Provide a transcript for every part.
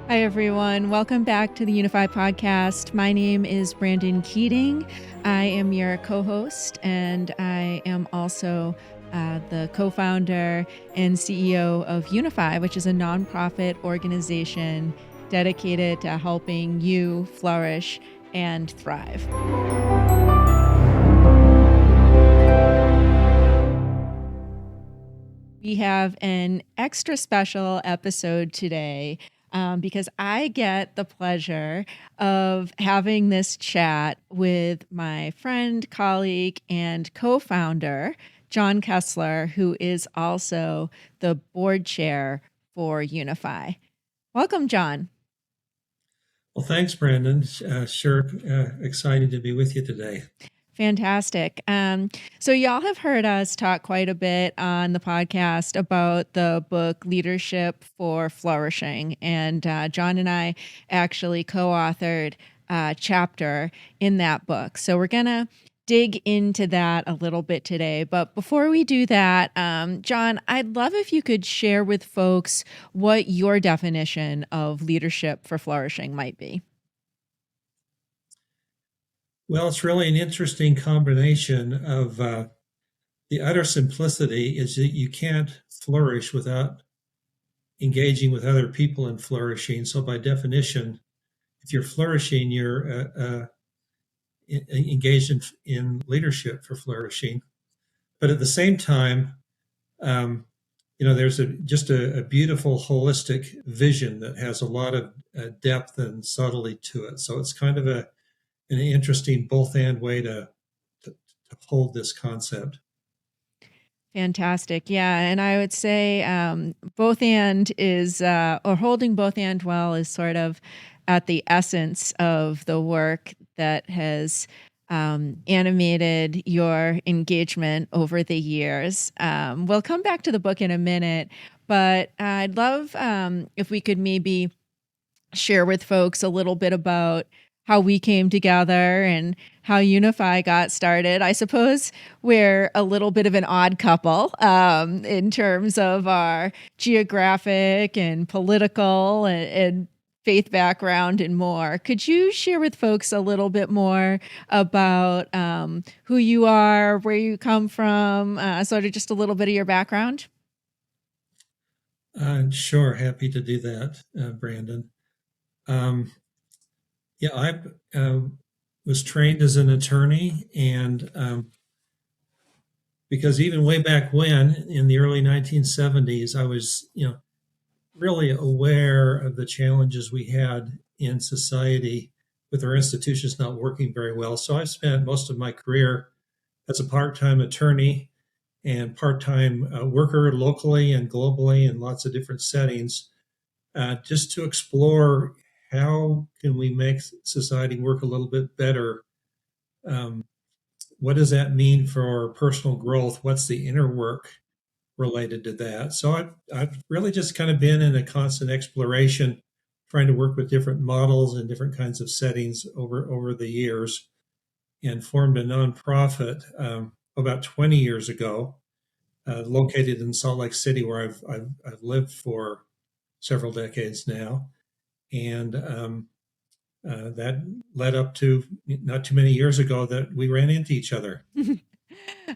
Hi, everyone. Welcome back to the YOUnify podcast. My name is Brandyn Keating. I am your co-host, and I am also the co-founder and CEO of YOUnify, which is a nonprofit organization dedicated to helping you flourish and thrive. We have an extra special episode today because I get the pleasure of having this chat with my friend, colleague, and co-founder, John Kesler, who is also the board chair for YOUnify. Welcome, John. Well, thanks, Brandyn. Sure excited to be with you today. Fantastic. So y'all have heard us talk quite a bit on the podcast about the book Leadership for Flourishing. And John and I actually co-authored a chapter in that book. So we're going to dig into that a little bit today. But before we do that, John, I'd love if you could share with folks what your definition of leadership for flourishing might be. Well, it's really an interesting combination of the utter simplicity is that you can't flourish without engaging with other people in flourishing. So by definition, if you're flourishing, you're engaged in leadership for flourishing. But at the same time, there's just a beautiful holistic vision that has a lot of depth and subtlety to it. So it's kind of an interesting both and way to hold this concept. Fantastic. Yeah. And I would say both and is, or holding both and well is sort of at the essence of the work that has animated your engagement over the years. We'll come back to the book in a minute, but I'd love if we could maybe share with folks a little bit about how we came together and how YOUnify got started. I suppose we're a little bit of an odd couple in terms of our geographic and political and faith background and more. Could you share with folks a little bit more about who you are, where you come from, sort of just a little bit of your background? Sure, happy to do that, Brandyn. I was trained as an attorney, and because even way back when, in the early 1970s, I was, really aware of the challenges we had in society with our institutions not working very well. So I've spent most of my career as a part-time attorney and part-time worker locally and globally in lots of different settings, just to explore how can we make society work a little bit better. What does that mean for personal growth? What's the inner work related to that? So I've really just kind of been in a constant exploration, trying to work with different models and different kinds of settings over the years, and formed a nonprofit about 20 years ago, located in Salt Lake City, where I've lived for several decades now. And that led up to not too many years ago that we ran into each other.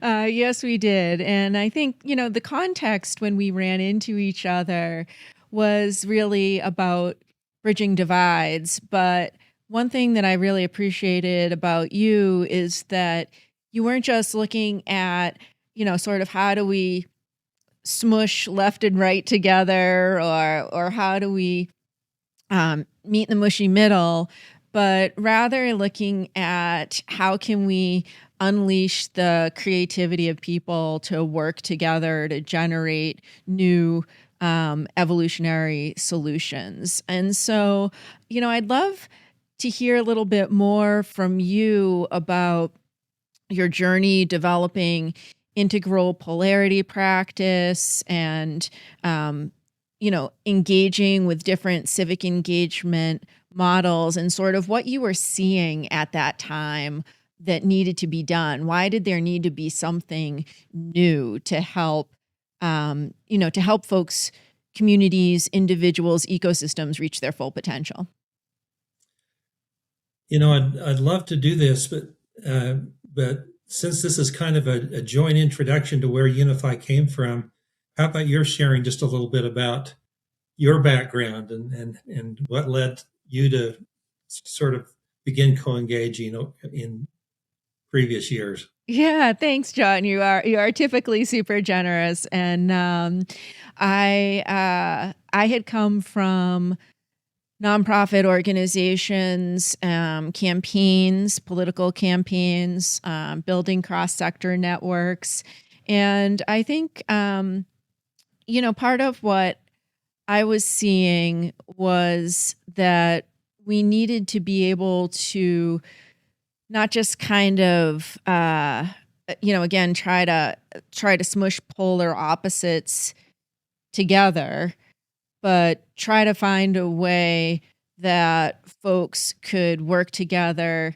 Yes, we did. And I think, the context when we ran into each other was really about bridging divides. But one thing that I really appreciated about you is that you weren't just looking at, sort of how do we smush left and right together, or how do we meet in the mushy middle, but rather looking at how can we unleash the creativity of people to work together to generate new evolutionary solutions. And so, I'd love to hear a little bit more from you about your journey developing integral polarity practice and engaging with different civic engagement models and sort of what you were seeing at that time that needed to be done. Why did there need to be something new to help, to help folks communities, individuals, ecosystems reach their full potential? I'd love to do this, but since this is kind of a joint introduction to where YOUnify came from, how about your sharing just a little bit about your background and what led you to sort of begin co-engaging in previous years? Yeah, thanks, John. You are typically super generous, and I had come from nonprofit organizations, campaigns, political campaigns, building cross-sector networks. And I think, part of what I was seeing was that we needed to be able to not just kind of, again, try to smush polar opposites together, but try to find a way that folks could work together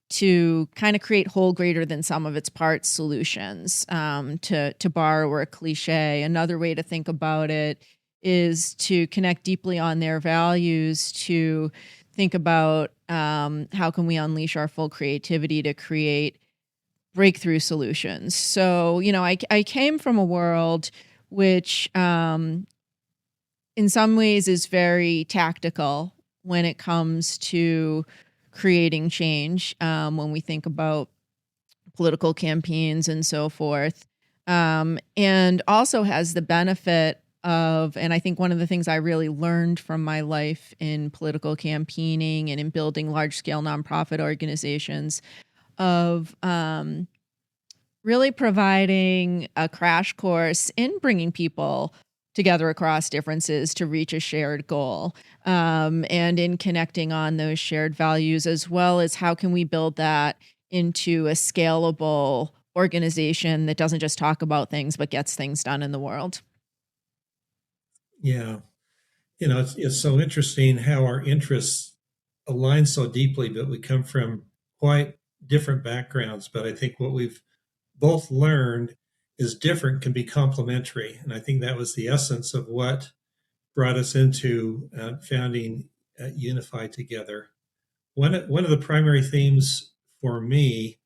to kind of create whole greater than sum of its parts solutions. To borrow a cliche, another way to think about it is to connect deeply on their values, to think about how can we unleash our full creativity to create breakthrough solutions. So, I came from a world which in some ways is very tactical when it comes to creating change, when we think about political campaigns and so forth, and also has the benefit of, and I think one of the things I really learned from my life in political campaigning and in building large-scale nonprofit organizations, of really providing a crash course in bringing people together across differences to reach a shared goal, and in connecting on those shared values, as well as how can we build that into a scalable organization that doesn't just talk about things, but gets things done in the world. Yeah. It's so interesting how our interests align so deeply, but we come from quite different backgrounds. But I think what we've both learned is different can be complementary. And I think that was the essence of what brought us into founding YOUnify together. One of the primary themes for me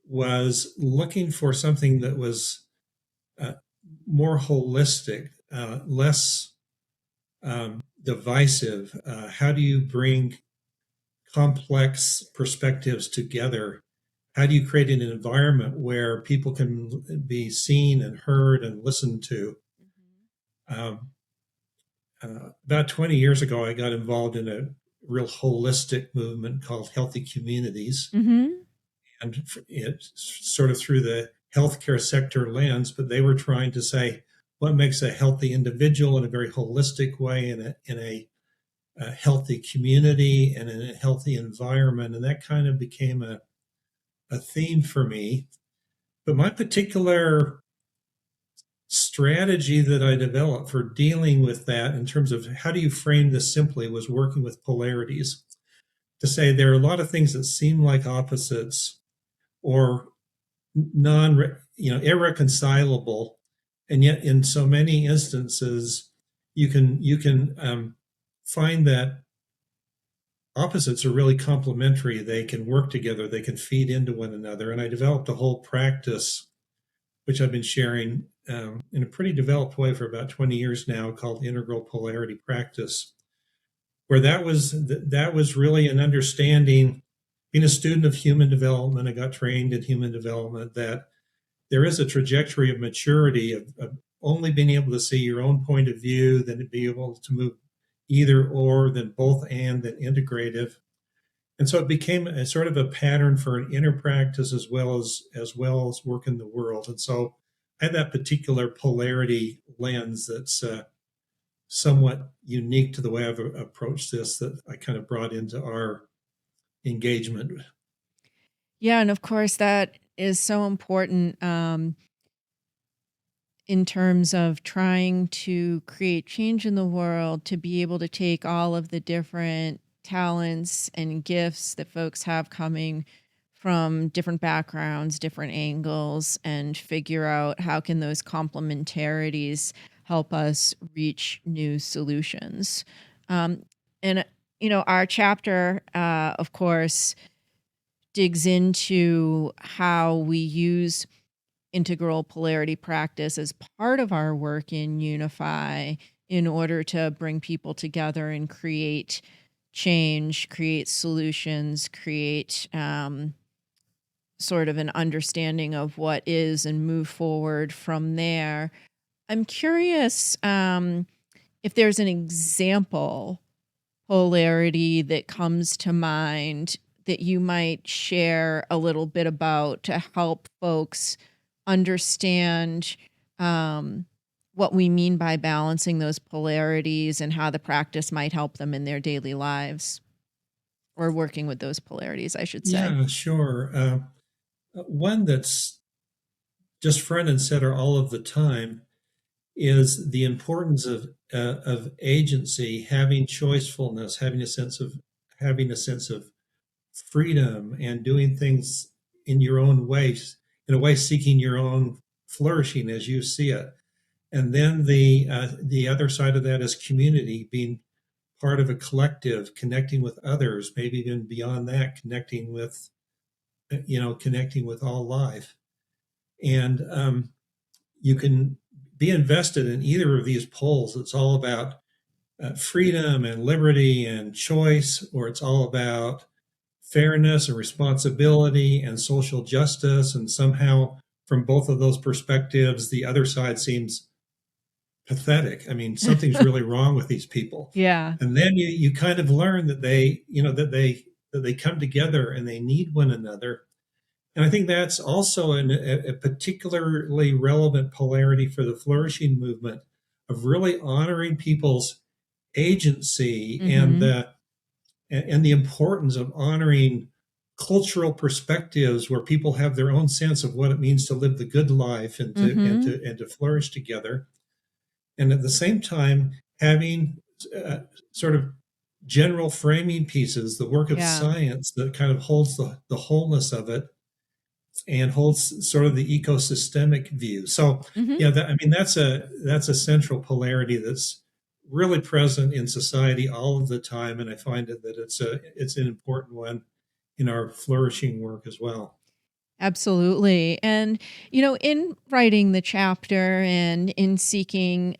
was looking for something that was uh, more holistic, less divisive. How do you bring complex perspectives together? How do you create an environment where people can be seen and heard and listened to? Um, about 20 years ago, I got involved in a real holistic movement called Healthy Communities. Mm-hmm. And it's sort of through the healthcare sector lens, but they were trying to say what makes a healthy individual in a very holistic way, in a healthy community and in a healthy environment. And that kind of became a theme for me. But my particular strategy that I developed for dealing with that in terms of how do you frame this simply was working with polarities to say there are a lot of things that seem like opposites or irreconcilable, and yet in so many instances you can find that opposites are really complementary. They can work together, they can feed into one another. And I developed a whole practice which I've been sharing in a pretty developed way for about 20 years now, called Integral Polarity Practice, where that was really an understanding. Being a student of human development, I got trained in human development, that there is a trajectory of maturity of only being able to see your own point of view, then to be able to move either or, then both and, then integrative. And so it became a sort of a pattern for an inner practice as well as work in the world. And so I had that particular polarity lens that's somewhat unique to the way I've approached this, that I kind of brought into our engagement. Yeah, and of course that is so important, in terms of trying to create change in the world, to be able to take all of the different talents and gifts that folks have coming from different backgrounds, different angles, and figure out how can those complementarities help us reach new solutions. And, our chapter, of course, digs into how we use integral polarity practice as part of our work in YOUnify in order to bring people together and create change, create solutions, create sort of an understanding of what is and move forward from there. I'm curious if there's an example polarity that comes to mind that you might share a little bit about to help folks understand what we mean by balancing those polarities and how the practice might help them in their daily lives, or working with those polarities, I should say. Yeah, sure. One that's just front and center all of the time is the importance of agency, having choicefulness, having a sense of freedom, and doing things in your own ways, in a way seeking your own flourishing as you see it. And then the other side of that is community, being part of a collective, connecting with others, maybe even beyond that, connecting with all life. And you can be invested in either of these poles. It's all about freedom and liberty and choice, or it's all about fairness and responsibility and social justice. And somehow, from both of those perspectives, the other side seems pathetic. I mean, something's really wrong with these people. Yeah. And then you kind of learn that they come together and they need one another. And I think that's also a particularly relevant polarity for the flourishing movement, of really honoring people's agency, Mm-hmm. and the importance of honoring cultural perspectives where people have their own sense of what it means to live the good life and to Mm-hmm. and to flourish together. And at the same time, having sort of general framing pieces, the work of Yeah. science that kind of holds the wholeness of it and holds sort of the ecosystemic view. So Mm-hmm. yeah, that's a central polarity that's really present in society all of the time, and I find that it's an important one in our flourishing work as well. Absolutely. And, in writing the chapter and in seeking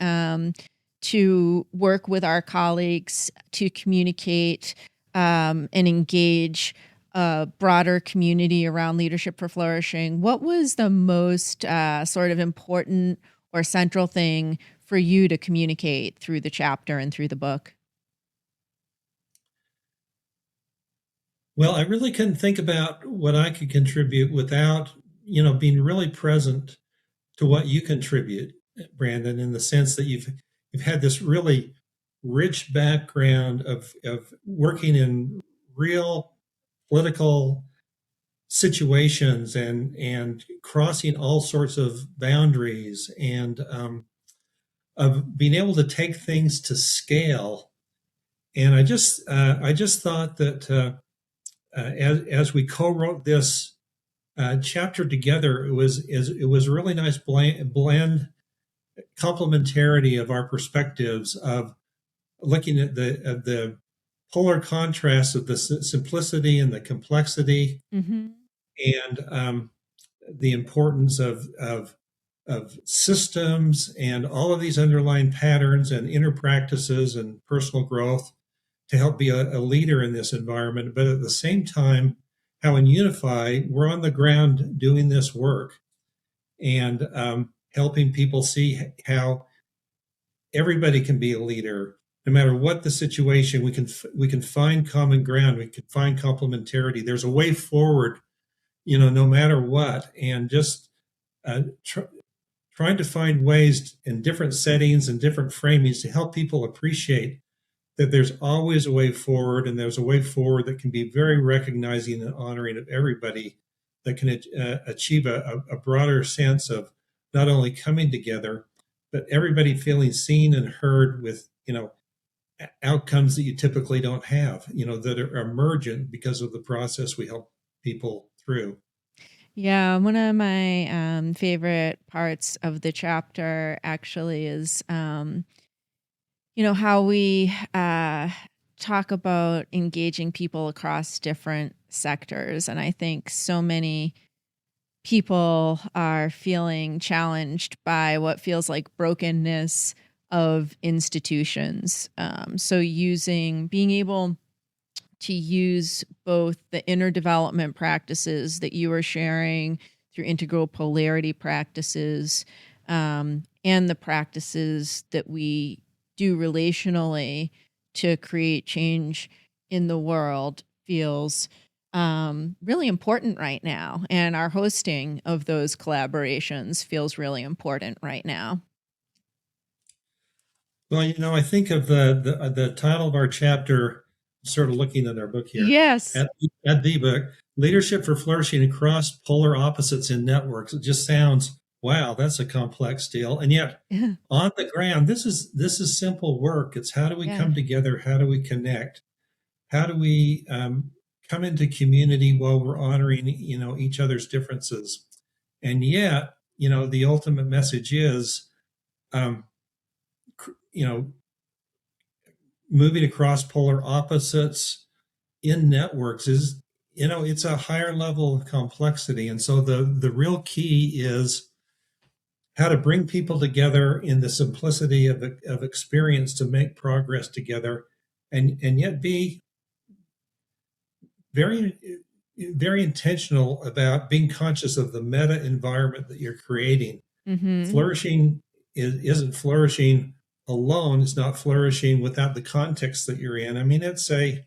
to work with our colleagues to communicate and engage a broader community around leadership for flourishing, what was the most sort of important or central thing for you to communicate through the chapter and through the book? Well, I really couldn't think about what I could contribute without, being really present to what you contribute, Brandyn, in the sense that you've had this really rich background of working in real political situations and crossing all sorts of boundaries, and of being able to take things to scale. And I just thought that as we co-wrote this chapter together, it was a really nice blend complementarity of our perspectives, of looking at the polar contrast of the simplicity and the complexity, Mm-hmm. and the importance of systems and all of these underlying patterns and inner practices and personal growth to help be a leader in this environment. But at the same time, how in YOUnify we're on the ground doing this work, and helping people see how everybody can be a leader no matter what the situation. We can find common ground, we can find complementarity, there's a way forward, no matter what. And just trying to find ways in different settings and different framings to help people appreciate that there's always a way forward, and there's a way forward that can be very recognizing and honoring of everybody, that can achieve a broader sense of not only coming together, but everybody feeling seen and heard, with outcomes that you typically don't have, that are emergent because of the process we help people through. Yeah, one of my favorite parts of the chapter actually is, how we talk about engaging people across different sectors. And I think so many people are feeling challenged by what feels like brokenness of institutions. So being able to use both the inner development practices that you were sharing through integral polarity practices, and the practices that we do relationally to create change in the world feels really important right now. And our hosting of those collaborations feels really important right now. Well, I think of the title of our chapter, sort of looking at our book here, Yes. at the book, Leadership for Flourishing Across Polar Opposites in Networks. It just sounds, wow, that's a complex deal. And yet, on the ground, this is simple work. It's how do we Yeah. come together? How do we connect? How do we come into community while we're honoring, each other's differences? And yet, the ultimate message is, um, you know, moving across polar opposites in networks is, it's a higher level of complexity. And so the real key is how to bring people together in the simplicity of experience to make progress together, and yet be very, very intentional about being conscious of the meta environment that you're creating. Mm-hmm. Flourishing isn't flourishing alone. It's not flourishing without the context that you're in. I mean, it's a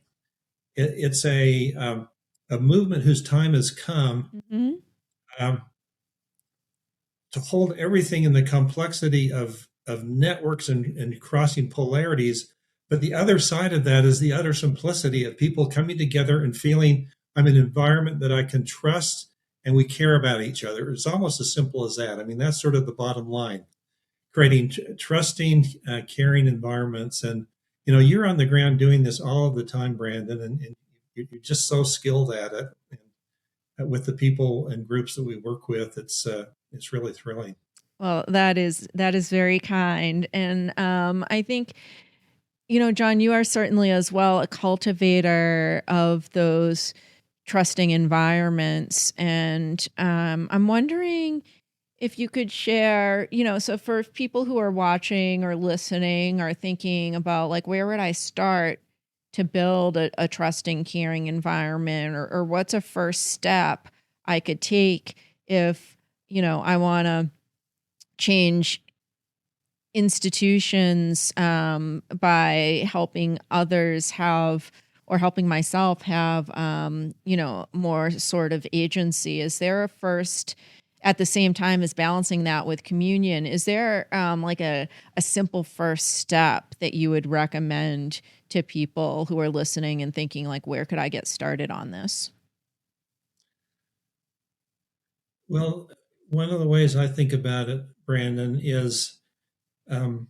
movement whose time has come, Mm-hmm. um, to hold everything in the complexity of networks and crossing polarities. But the other side of that is the utter simplicity of people coming together and feeling I'm in an environment that I can trust and we care about each other. It's almost as simple as that. I mean, that's sort of the bottom line, creating trusting, caring environments. And, you're on the ground doing this all of the time, Brandyn, and you're just so skilled at it. And with the people and groups that we work with, it's really thrilling. Well, that is very kind. And I think, John, you are certainly as well a cultivator of those trusting environments. And I'm wondering if you could share, so for people who are watching or listening or thinking about like, where would I start to build a trusting, caring environment, or what's a first step I could take if, I want to change institutions by helping others have or helping myself have more sort of agency. Is there a first, at the same time as balancing that with communion, is there like a simple first step that you would recommend to people who are listening and thinking like, where could I get started on this? Well, one of the ways I think about it, Brandyn, is um,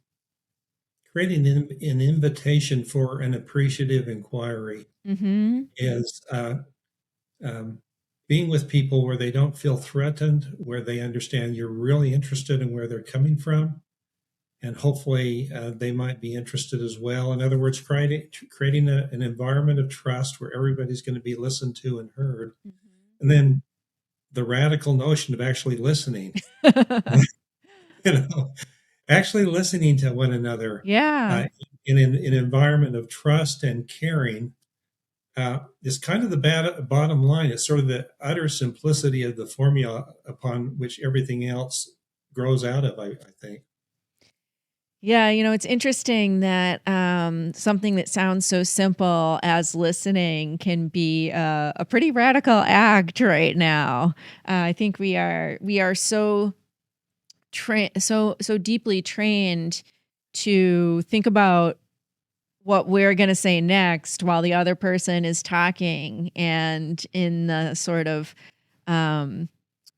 creating an invitation for an appreciative inquiry. Mm-hmm. Is um, being with people where they don't feel threatened, where they understand you're really interested in where they're coming from, and hopefully they might be interested as well. In other words, creating an environment of trust where everybody's going to be listened to and heard. And then the radical notion of actually listening, Mm-hmm. you know, actually listening to one another Yeah. in an environment of trust and caring is kind of the bottom line. It's sort of the utter simplicity of the formula upon which everything else grows out of, I think. Yeah, it's interesting that something that sounds so simple as listening can be a pretty radical act right now. I think we are so deeply trained to think about what we're going to say next while the other person is talking, and in the sort of um,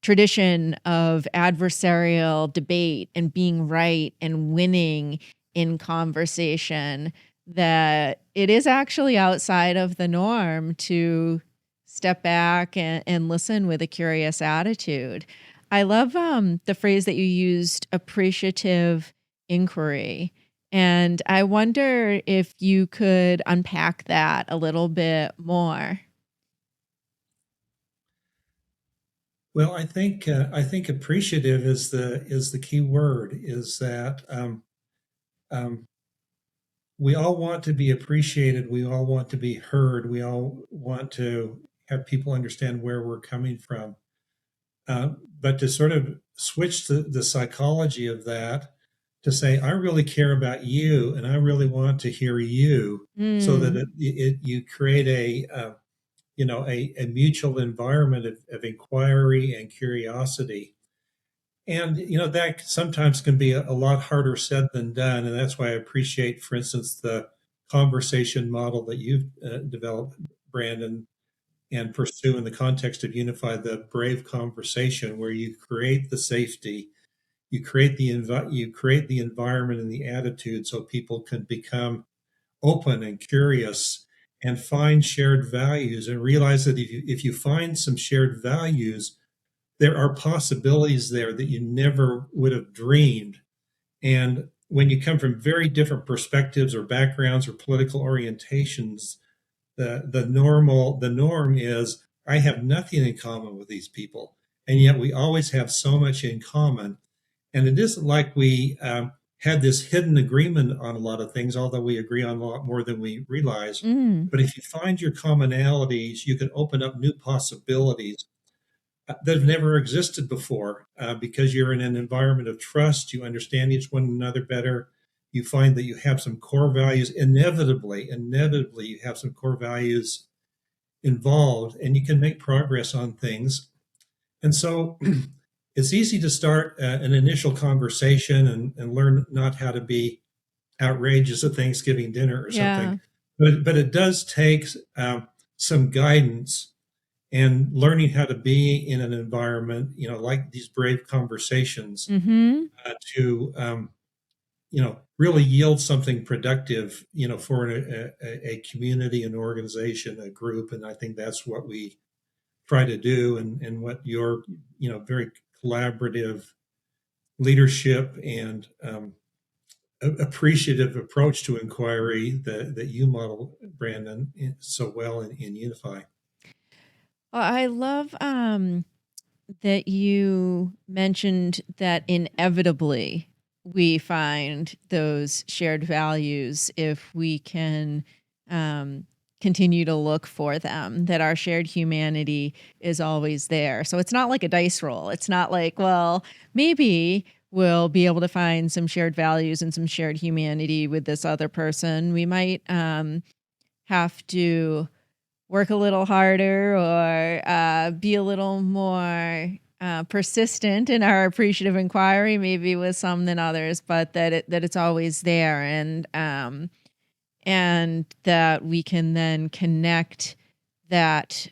tradition of adversarial debate and being right and winning in conversation, that it is actually outside of the norm to step back and listen with a curious attitude. I love the phrase that you used, appreciative inquiry. And I wonder if you could unpack that a little bit more. Well, I think appreciative is the key word. Is that um, we all want to be appreciated. We all want to be heard. We all want to have people understand where we're coming from. Uh, but to sort of switch the psychology of that to say, I really care about you, and I really want to hear you, so that Mm. you create a mutual environment of inquiry and curiosity. And that sometimes can be a lot harder said than done, and that's why I appreciate, for instance, the conversation model that you've developed, Brandyn, and pursue in the context of YOUnify, the brave conversation, where you create the safety, you create the environment and the attitude so people can become open and curious and find shared values, and realize that if you find some shared values, there are possibilities there that you never would have dreamed. And when you come from very different perspectives or backgrounds or political orientations, the norm is, I have nothing in common with these people, and yet we always have so much in common. And it isn't like we had this hidden agreement on a lot of things, although we agree on a lot more than we realize. Mm. But if you find your commonalities, you can open up new possibilities that have never existed before, because you're in an environment of trust. You understand each one another better. You find that you have some core values. Inevitably, you have some core values involved, and you can make progress on things. And so it's easy to start an initial conversation and learn not how to be outrageous at Thanksgiving dinner or Yeah. something. But it does take some guidance and learning how to be in an environment, like these brave conversations, Mm-hmm. to really yield something productive, for a community, an organization, a group. And I think that's what we try to do, and what your, very collaborative leadership and appreciative approach to inquiry that you model, Brandyn, so well in YOUnify. Well, I love that you mentioned that inevitably we find those shared values if we can um, continue to look for them, that our shared humanity is always there. So it's not like a dice roll. It's not like, well, maybe we'll be able to find some shared values and some shared humanity with this other person. We might have to work a little harder or be a little more persistent in our appreciative inquiry, maybe with some than others, but that it's always there, and that we can then connect that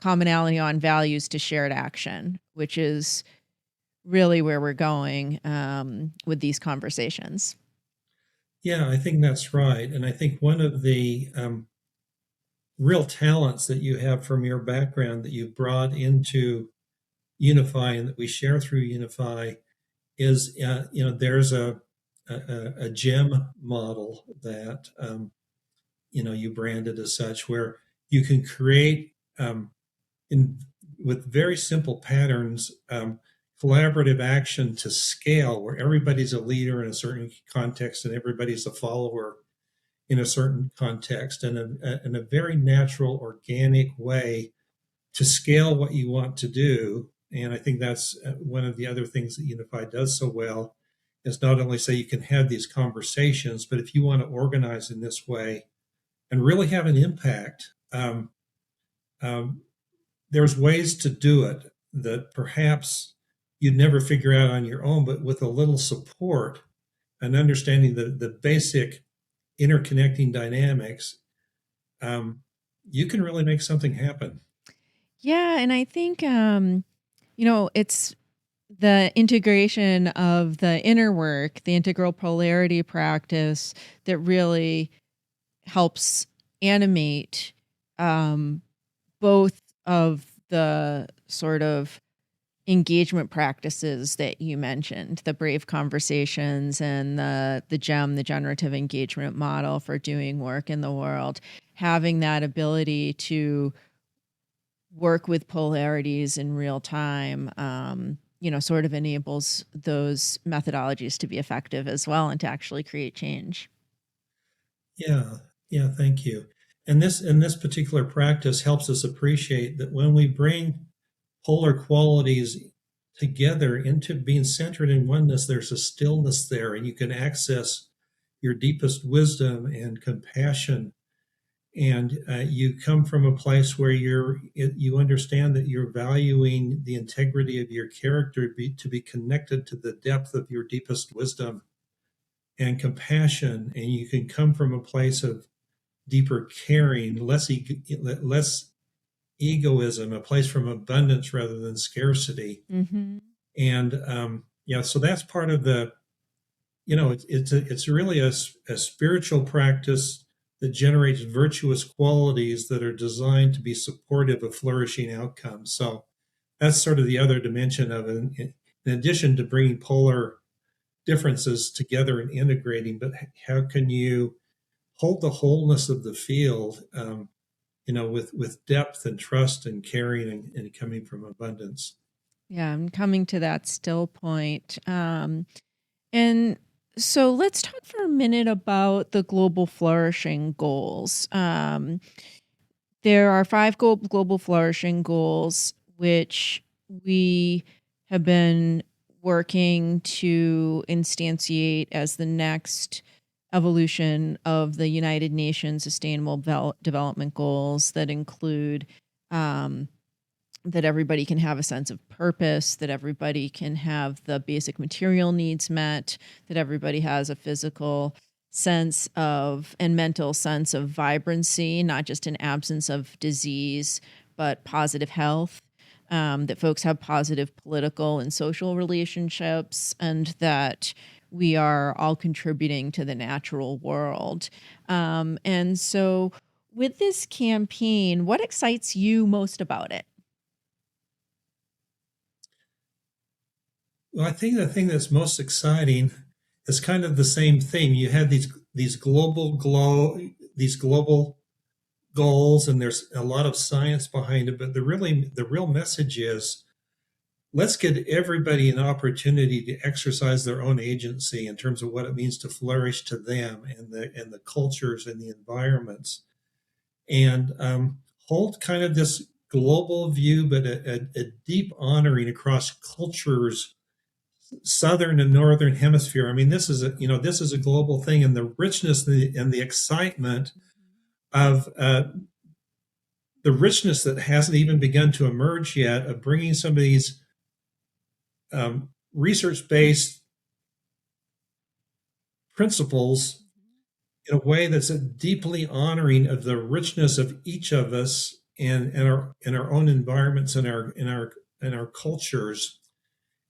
commonality on values to shared action, which is really where we're going with these conversations. Yeah, I think that's right. And I think one of the real talents that you have from your background that you've brought into YOUnify and that we share through YOUnify is, there's a gem model that, you branded as such, where you can create, in with very simple patterns, collaborative action to scale, where everybody's a leader in a certain context and everybody's a follower in a certain context, and in a very natural, organic way to scale what you want to do. And I think that's one of the other things that YOUnify does so well, is not only say you can have these conversations, but if you want to organize in this way and really have an impact, um, there's ways to do it that perhaps you'd never figure out on your own, but with a little support and understanding the basic interconnecting dynamics, um, you can really make something happen. Yeah, and I think it's the integration of the inner work, the integral polarity practice, that really helps animate um, both of the sort of engagement practices that you mentioned, the brave conversations and the GEM, the generative engagement model for doing work in the world, having that ability to work with polarities in real time, sort of enables those methodologies to be effective as well and to actually create change. Yeah, yeah, thank you. And this particular practice helps us appreciate that when we bring polar qualities together into being centered in oneness, there's a stillness there, and you can access your deepest wisdom and compassion. And you come from a place where you understand that you're valuing the integrity of your character to be connected to the depth of your deepest wisdom and compassion, and you can come from a place of deeper caring, less egoism, a place from abundance rather than scarcity. Mm-hmm. And so that's part of the, it's really a spiritual practice that generates virtuous qualities that are designed to be supportive of flourishing outcomes. So that's sort of the other dimension of it. In addition to bringing polar differences together and integrating, but how can you hold the wholeness of the field, with depth and trust and caring and coming from abundance. Yeah, I'm coming to that still point. And so let's talk for a minute about the global flourishing goals. There are 5 global flourishing goals, which we have been working to instantiate as the next evolution of the United Nations Sustainable Development Goals that include that everybody can have a sense of purpose, that everybody can have the basic material needs met, that everybody has a physical sense of and mental sense of vibrancy, not just an absence of disease, but positive health, that folks have positive political and social relationships, and that we are all contributing to the natural world. And so with this campaign, what excites you most about it? Well, I think the thing that's most exciting is kind of the same theme. You had these global goals, and there's a lot of science behind it. But the real message is, let's give everybody an opportunity to exercise their own agency in terms of what it means to flourish to them and the cultures and the environments, and hold kind of this global view, but a deep honoring across cultures, southern and northern hemisphere. I mean, this is a global thing, and the richness and the excitement of the richness that hasn't even begun to emerge yet of bringing some of these research-based principles in a way that's deeply honoring of the richness of each of us and our own environments and our cultures.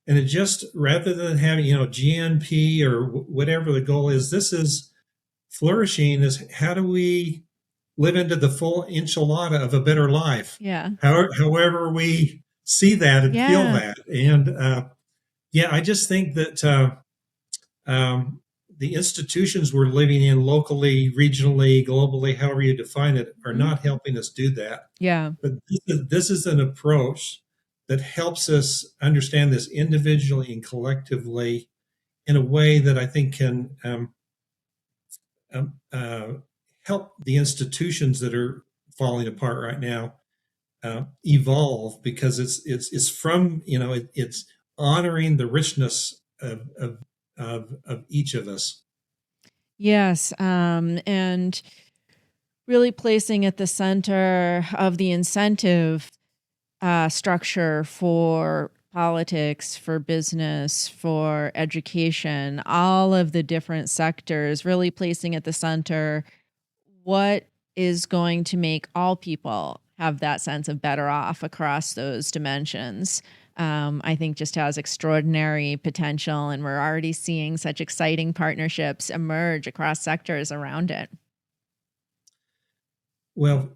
And it just, rather than having, GNP or whatever the goal is, this is flourishing is how do we live into the full enchilada of a better life? Yeah. However we see that and feel that. And I just think that the institutions we're living in locally, regionally, globally, however you define it, are not helping us do that. Yeah. But this is an approach that helps us understand this individually and collectively in a way that I think can help the institutions that are falling apart right now evolve, because it's from it's honoring the richness of each of us. Yes, and really placing at the center of the incentive structure for politics, for business, for education, all of the different sectors, really placing at the center what is going to make all people have that sense of better off across those dimensions. I think just has extraordinary potential, and we're already seeing such exciting partnerships emerge across sectors around it. Well,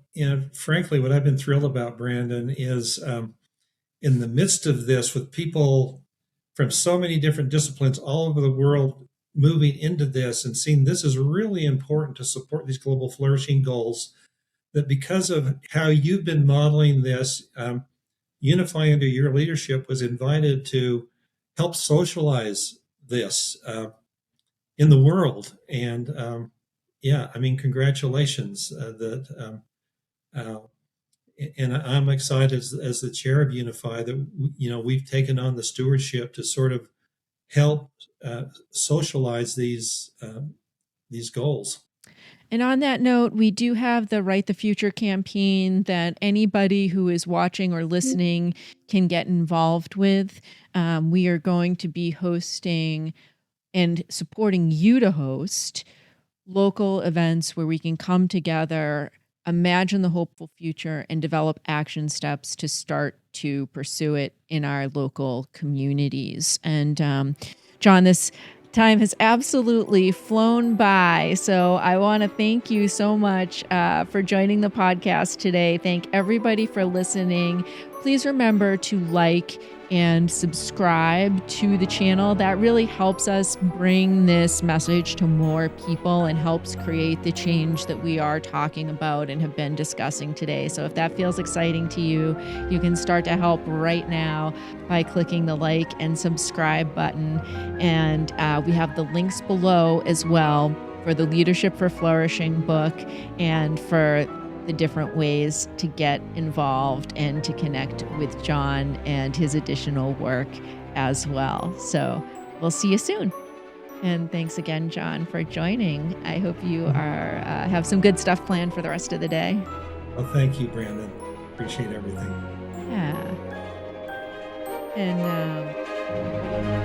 frankly, what I've been thrilled about, Brandon, is in the midst of this, with people from so many different disciplines all over the world moving into this and seeing this is really important to support these global flourishing goals, that because of how you've been modeling this, YOUnify under your leadership was invited to help socialize this in the world. And yeah, I mean, congratulations. And I'm excited as the chair of YOUnify that we've taken on the stewardship to sort of help socialize these goals. And on that note, we do have the Write the Future campaign that anybody who is watching or listening can get involved with. We are going to be hosting and supporting you to host local events where we can come together, imagine the hopeful future, and develop action steps to start to pursue it in our local communities. And John, this time has absolutely flown by. So I want to thank you so much for joining the podcast today. Thank everybody for listening. Please remember to like and subscribe to the channel. That really helps us bring this message to more people and helps create the change that we are talking about and have been discussing today. So if that feels exciting to you, you can start to help right now by clicking the like and subscribe button. And we have the links below as well for the Leadership for Flourishing book and for the different ways to get involved and to connect with John and his additional work as well. So we'll see you soon. And thanks again, John, for joining. I hope you have some good stuff planned for the rest of the day. Well, thank you, Brandon. Appreciate everything. Yeah. And